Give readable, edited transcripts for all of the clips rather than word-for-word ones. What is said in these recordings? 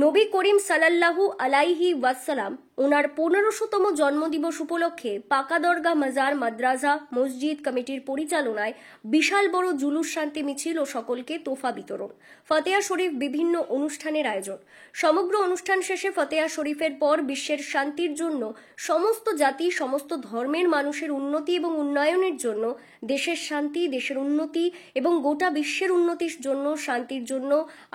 নবী করিম সাল্লাল্লাহু আলাইহি ওয়াসাল্লাম ওনার 1500তম জন্মদিবস উপলক্ষে পাকা দরগা মাজার মাদ্রাসা মসজিদ কমিটির পরিচালনায় বিশাল বড় জুলুস শান্তি মিছিল ও সকলকে তোফা বিতরণ, ফতেয়া শরীফ বিভিন্ন অনুষ্ঠানের আয়োজন। সমগ্র অনুষ্ঠান শেষে ফতেয়া শরীফের পর বিশ্বের শান্তির জন্য, সমস্ত জাতি সমস্ত ধর্মের মানুষের উন্নতি এবং উন্নয়নের জন্য, দেশের শান্তি, দেশের উন্নতি এবং গোটা বিশ্বের উন্নতির জন্য, শান্তির জন্য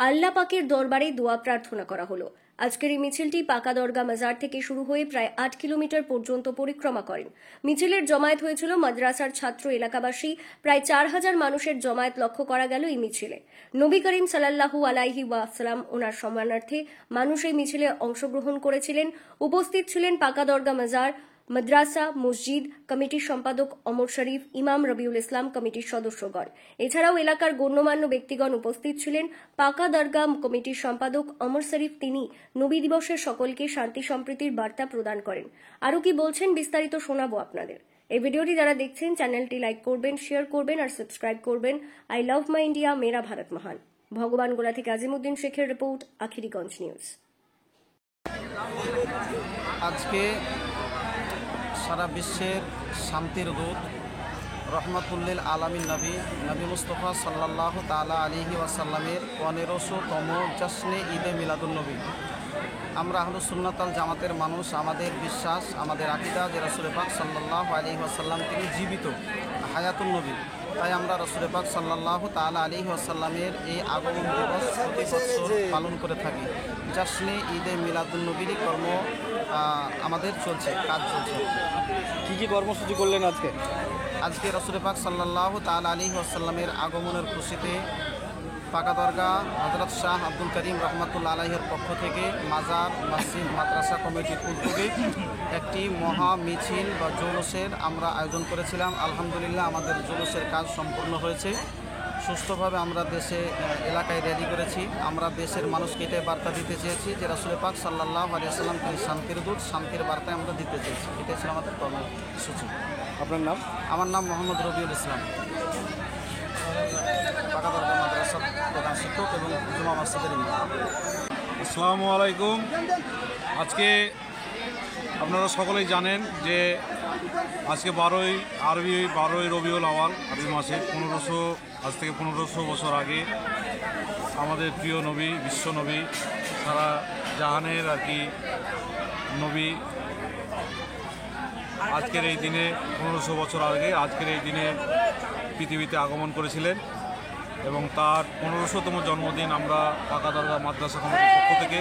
আল্লাহ পাকের দরবারে দোয়া প্রার্থনা করা হলো। আজকের এই মিছিলটি পাকা দরগা মাজার থেকে শুরু হয়ে প্রায় 8 কিলোমিটার পর্যন্ত পরিক্রমা করেন। মিছিলের জমায়েত হয়েছিল মাদ্রাসার ছাত্র এলাকাবাসী, প্রায় 4000 মানুষের জমায়েত লক্ষ্য করা গেল এই মিছিলে। নবী করিম সাল্লাল্লাহু আলাইহি ওয়াসাল্লাম ওনার সম্মানার্থে মানুষ এই মিছিলে অংশগ্রহণ করেছিলেন। উপস্থিত ছিলেন পাকা দরগা মাজার মাদ্রাসা মসজিদ কমিটির সম্পাদক অমর শরীফ, ইমাম রবিউল ইসলাম, কমিটির সদস্যগণ। এছাড়াও এলাকার গণ্যমান্য ব্যক্তিগণ উপস্থিত ছিলেন। পাকা দরগা কমিটির সম্পাদক অমর শরীফ তিনি নবী দিবসের সকলকে শান্তি সম্প্রীতির বার্তা প্রদান করেন। আরও কি বলছেন বিস্তারিত শোনাবো আপনাদের। এই ভিডিওটি যারা দেখছেন চ্যানেলটি লাইক করবেন, শেয়ার করবেন আর সাবস্ক্রাইব করবেন। আই লাভ মাই ইন্ডিয়া, মেরা ভারত মহান। ভগবানগোলা থেকে আজিমুদ্দিন শেখের রিপোর্ট, আখিরিগঞ্জ নিউজ। আজকে সারা বিশ্বের শান্তির দূত রহমাতুল্লিল আলামিন নবী মুস্তফা সাল্লাল্লাহু তাআলা আলাইহি ওয়াসাল্লামের 1500তম জশ্নে ঈদে মিলাদুন্নবী। আমরা আহলুস সুন্নাত ওয়াল জামাতের মানুষ, আমাদের বিশ্বাস, আমাদের আকীদা যে রাসূল পাক সাল্লাল্লাহু আলাইহি ওয়াসাল্লাম তিনি জীবিত, হায়াতুন নবী। তাই আমরা রাসূল পাক সাল্লাল্লাহু তাআলা আলাইহি ওয়াসাল্লামের এই আগমন দিবস প্রতি বছর পালন করে থাকি। জশ্নে ঈদে মিলাদুন্নবীর কর্ম আমাদের চলছে, কাজ চলছে। কী কী কর্মসূচি করলেন আজকে রাসূল পাক সাল্লাল্লাহু তাআলা আলাইহি ওয়াসাল্লামের আগমনের খুশিতে পাকা দরগা হযরত শাহ আব্দুল করিম রহমাতুল্লাহ আলাইহির পক্ষ থেকে মাজার মসজিদ মাদ্রাসা কমিটির উদ্যোগে একটি মহা মিছিল বা জুলুসের আমরা আয়োজন করেছিলাম। আলহামদুলিল্লাহ আমাদের জুলুসের কাজ সম্পূর্ণ হয়েছে সুষ্ঠুভাবে। আমরা দেশে এলাকায় র্যালি করেছি। আমরা দেশের মানুষকে এটাই বার্তা দিতে চেয়েছি যে রাসূল পাক সাল্লাল্লাহু আলাইহি ওয়াসাল্লাম তিনি শান্তির দূত, শান্তির বার্তায় আমরা দিতে চেয়েছি। এটাই ছিল আমাদের কর্মসূচি। আপনার নাম? আমার নাম মোহাম্মদ রবিউল ইসলাম, পাকা দরগা মাদ্রাসার প্রধান শিক্ষক এবং জুমা মসজিদের ইমাম। আসসালামু আলাইকুম। আজকে আপনারা সকলেই জানেন যে আজকে 12ই রবিউল আওয়াল, আরবি মাসে আজ থেকে 1500 বছর আগে আমাদের প্রিয় নবী, বিশ্ব নবী, সারা জাহানের নবী আজকের এই দিনে 1500 বছর আগে আজকের এই দিনে পৃথিবীতে আগমন করেছিলেন এবং তার 1500তম জন্মদিন আমরা পাকা দরগা মাদ্রাসা কমিটির পক্ষ থেকে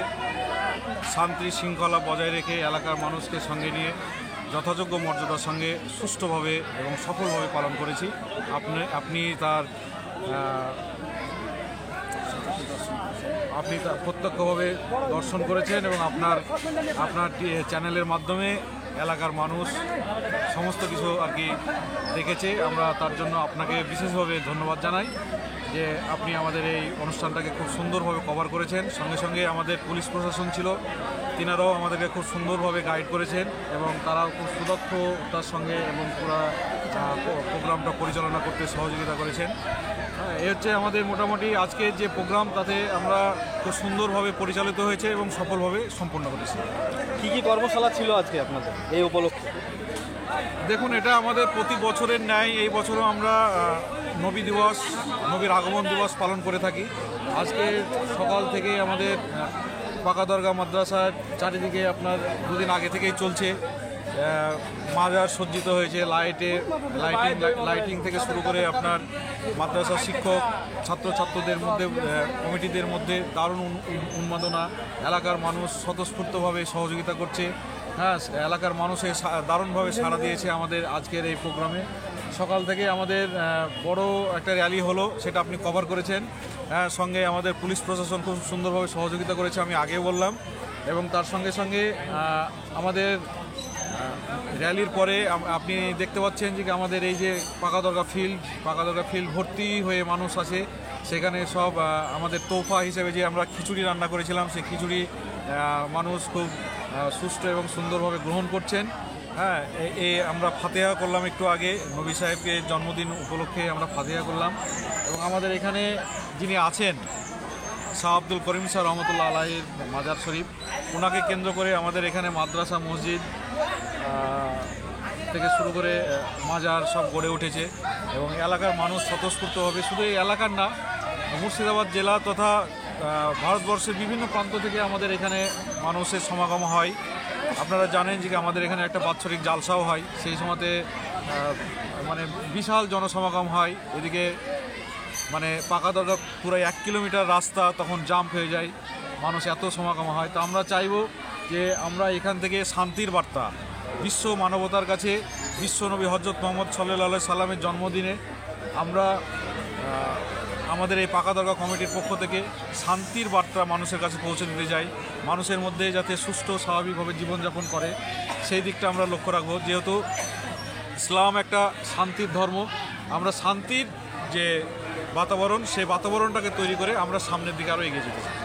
শান্তি শৃঙ্খলা বজায় রেখে এলাকার মানুষকে সঙ্গে নিয়ে যথাযোগ্য মর্যাদার সঙ্গে সুষ্ঠুভাবে এবং সফলভাবে পালন করেছি। আপনি তার প্রত্যক্ষভাবে দর্শন করেছেন এবং আপনার চ্যানেলের মাধ্যমে এলাকার মানুষ সমস্ত কিছু দেখেছে। আমরা তার জন্য আপনাকে বিশেষভাবে ধন্যবাদ জানাই যে আপনি আমাদের এই অনুষ্ঠানটাকে খুব সুন্দরভাবে কভার করেছেন। সঙ্গে সঙ্গে আমাদের পুলিশ প্রশাসন ছিল, তিনারাও আমাদেরকে খুব সুন্দরভাবে গাইড করেছেন এবং তারাও খুব সুদক্ষতার সঙ্গে এবং পুরো প্রোগ্রামটা পরিচালনা করতে সহযোগিতা করেছেন। এ হচ্ছে আমাদের মোটামুটি আজকের যে প্রোগ্রাম, তাতে আমরা খুব সুন্দরভাবে পরিচালিত হয়েছে এবং সফলভাবে সম্পন্ন করেছি। কী কী কর্মশালা ছিল আজকে আপনাদের এই উপলক্ষে? দেখুন, এটা আমাদের প্রতি বছরের ন্যায় এই বছরও আমরা নবীর আগমন দিবস পালন করে থাকি। আজকে সকাল থেকে আমাদের পাকা দরগা মাদ্রাসার চারিদিকে আপনার 2 দিন আগে থেকেই চলছে। মাজার সজ্জিত হয়েছে লাইটিং থেকে শুরু করে আপনার মাদ্রাসার শিক্ষক ছাত্রছাত্রীদের মধ্যে, কমিটিদের মধ্যে দারুণ উন্মাদনা। এলাকার মানুষ স্বতঃস্ফূর্তভাবে সহযোগিতা করছে। হ্যাঁ, এলাকার মানুষের দারুণভাবে সাড়া দিয়েছে আমাদের আজকের এই প্রোগ্রামে। সকাল থেকে আমাদের বড় একটা র্যালি হলো, সেটা আপনি কভার করেছেন। হ্যাঁ, সঙ্গে আমাদের পুলিশ প্রশাসন খুব সুন্দরভাবে সহযোগিতা করেছে, আমি আগে বললাম। এবং তার সঙ্গে সঙ্গে আমাদের র্যালির পরে আপনি দেখতে পাচ্ছেন যে আমাদের এই যে পাকা দরগা ফিল্ড ভর্তি হয়ে মানুষ আছে। সেখানে সব আমাদের তোফা হিসেবে যে আমরা খিচুড়ি রান্না করেছিলাম, সেই খিচুড়ি মানুষ খুব সুষ্ঠু এবং সুন্দরভাবে গ্রহণ করছেন। হ্যাঁ, আমরা ফাতেহা করলাম একটু আগে, নবী সাহেবকে জন্মদিন উপলক্ষে আমরা ফাতেহা করলাম। এবং আমাদের এখানে যিনি আছেন শাহ আব্দুল করিম শাহ রহমতুল্লাহ আলাহির মাজার শরীফ। ওনাকে কেন্দ্র করে আমাদের এখানে মাদ্রাসা, মসজিদ থেকে শুরু করে মাজার সব গড়ে উঠেছে এবং এলাকার মানুষ স্বতঃস্ফূর্তভাবে, শুধু এই এলাকার না, মুর্শিদাবাদ জেলা তথা ভারতবর্ষের বিভিন্ন প্রান্ত থেকে আমাদের এখানে মানুষের সমাগম হয়। আপনারা জানেন যে আমাদের এখানে একটা বাৎসরিক জালসাও হয়, সেই সময়তে মানে বিশাল জনসমাগম হয়। এদিকে মানে পাকা দরগা পুরো 1 কিলোমিটার রাস্তা তখন জাম্প হয়ে যায়, মানুষ এত সমাগম হয়। তো আমরা চাইব যে আমরা এখান থেকে শান্তির বার্তা বিশ্ব মানবতার কাছে, বিশ্বনবী হজরত মোহাম্মদ সাল্লাল্লাহু সাল্লামের জন্মদিনে আমরা আমাদের এই পাকা দরগা কমিটির পক্ষ থেকে শান্তির বার্তা মানুষের কাছে পৌঁছে দিতে চাই। মানুষের মধ্যে যাতে সুষ্ঠু স্বাভাবিকভাবে জীবনযাপন করে সেই দিকটা আমরা লক্ষ্য রাখবো। যেহেতু ইসলাম একটা শান্তির ধর্ম, আমরা শান্তির যে বাতাবরণ, সেই বাতাবরণটাকে তৈরি করে আমরা সামনের দিকে আরও এগিয়ে যেতে চাই।